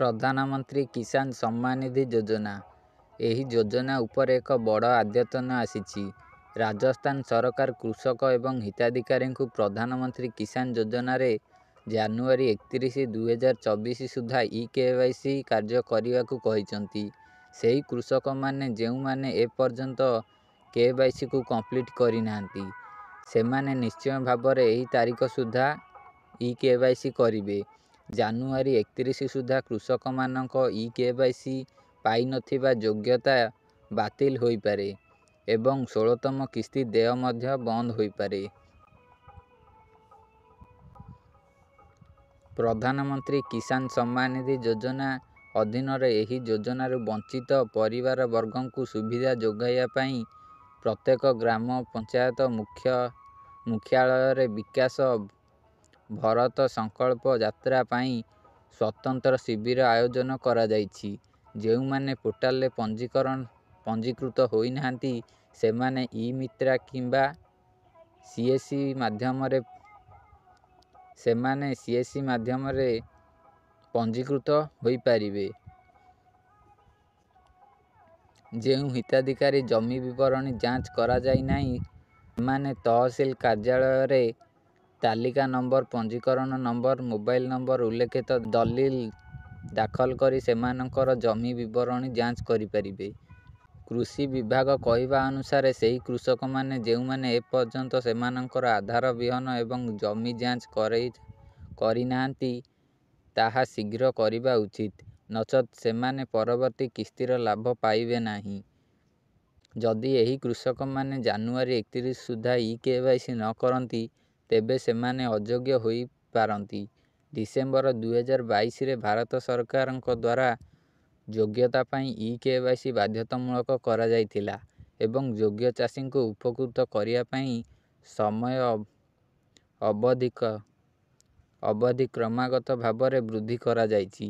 ପ୍ରଧାନମନ୍ତ୍ରୀ କିଷାନ ସମ୍ମାନ ନିଧି ଯୋଜନା। ଏହି ଯୋଜନା ଉପରେ ଏକ ବଡ଼ ଆଦ୍ୟତନ ଆସିଛି। ରାଜସ୍ଥାନ ସରକାର କୃଷକ ଏବଂ ହିତାଧିକାରୀଙ୍କୁ ପ୍ରଧାନମନ୍ତ୍ରୀ କିଷାନ ଯୋଜନାରେ ଜାନୁଆରୀ 31, 2024 ସୁଦ୍ଧା ଇ-KYC କାର୍ଯ୍ୟ କରିବାକୁ କହିଛନ୍ତି। ସେହି କୃଷକମାନେ ଯେଉଁମାନେ ଏପର୍ଯ୍ୟନ୍ତ KYCକୁ କମ୍ପ୍ଲିଟ୍ କରିନାହାନ୍ତି, ସେମାନେ ନିଶ୍ଚୟ ଭାବରେ ଏହି ତାରିଖ ସୁଦ୍ଧା ଇ-KYC କରିବେ। ଜାନୁଆରୀ 31 ସୁଦ୍ଧା କୃଷକମାନଙ୍କ ଇ-KYC ପାଇନଥିବା ଯୋଗ୍ୟତା ବାତିଲ ହୋଇପାରେ ଏବଂ 16ତମ କିସ୍ତି ଦେୟ ମଧ୍ୟ ବନ୍ଦ ହୋଇପାରେ। ପ୍ରଧାନମନ୍ତ୍ରୀ କିଷାନ ସମ୍ମାନ ନିଧି ଯୋଜନା ଅଧୀନରେ ଏହି ଯୋଜନାରୁ ବଞ୍ଚିତ ପରିବାରବର୍ଗଙ୍କୁ ସୁବିଧା ଯୋଗାଇବା ପାଇଁ ପ୍ରତ୍ୟେକ ଗ୍ରାମ ପଞ୍ଚାୟତ ମୁଖ୍ୟାଳୟରେ ବିକାଶ ଭରତ ସଂକଳ୍ପ ଯାତ୍ରା ପାଇଁ ସ୍ୱତନ୍ତ୍ର ଶିବିର ଆୟୋଜନ କରାଯାଇଛି। ଯେଉଁମାନେ ପୋର୍ଟାଲରେ ପଞ୍ଜୀକୃତ ହୋଇନାହାନ୍ତି, ସେମାନେ ଇ-ମିତ୍ରା କିମ୍ବା CSC ମାଧ୍ୟମରେ ପଞ୍ଜୀକୃତ ହୋଇପାରିବେ। ଯେଉଁ ହିତାଧିକାରୀ ଜମି ବିବରଣୀ ଯାଞ୍ଚ କରାଯାଇନାହିଁ, ସେମାନେ ତହସିଲ କାର୍ଯ୍ୟାଳୟରେ ତାଲିକା ନମ୍ବର, ପଞ୍ଜୀକରଣ ନମ୍ବର, ମୋବାଇଲ ନମ୍ବର ଉଲ୍ଲେଖିତ ଦଲିଲ ଦାଖଲ କରି ସେମାନଙ୍କର ଜମି ବିବରଣୀ ଯାଞ୍ଚ କରିପାରିବେ। କୃଷି ବିଭାଗ କହିବା ଅନୁସାରେ ସେହି କୃଷକମାନେ ଯେଉଁମାନେ ଏପର୍ଯ୍ୟନ୍ତ ସେମାନଙ୍କର ଆଧାର ବିହନ ଏବଂ ଜମି ଯାଞ୍ଚ କରିନାହାନ୍ତି, ତାହା ଶୀଘ୍ର କରିବା ଉଚିତ, ନଚେତ୍ ସେମାନେ ପରବର୍ତ୍ତୀ କିସ୍ତିର ଲାଭ ପାଇବେ ନାହିଁ। ଯଦି ଏହି କୃଷକମାନେ ଜାନୁଆରୀ 31 ସୁଦ୍ଧା ଇ-KYC ନ କରନ୍ତି, ତେବେ ସେମାନେ ଅଯୋଗ୍ୟ ହୋଇପାରନ୍ତି। ଡିସେମ୍ବର 2022ରେ ଭାରତ ସରକାରଙ୍କ ଦ୍ୱାରା ଯୋଗ୍ୟତା ପାଇଁ ଇ-KYC ବାଧ୍ୟତାମୂଳକ କରାଯାଇଥିଲା ଏବଂ ଯୋଗ୍ୟ ଚାଷୀଙ୍କୁ ଉପକୃତ କରିବା ପାଇଁ ସମୟ ଅବଧି କ୍ରମାଗତ ଭାବରେ ବୃଦ୍ଧି କରାଯାଇଛି।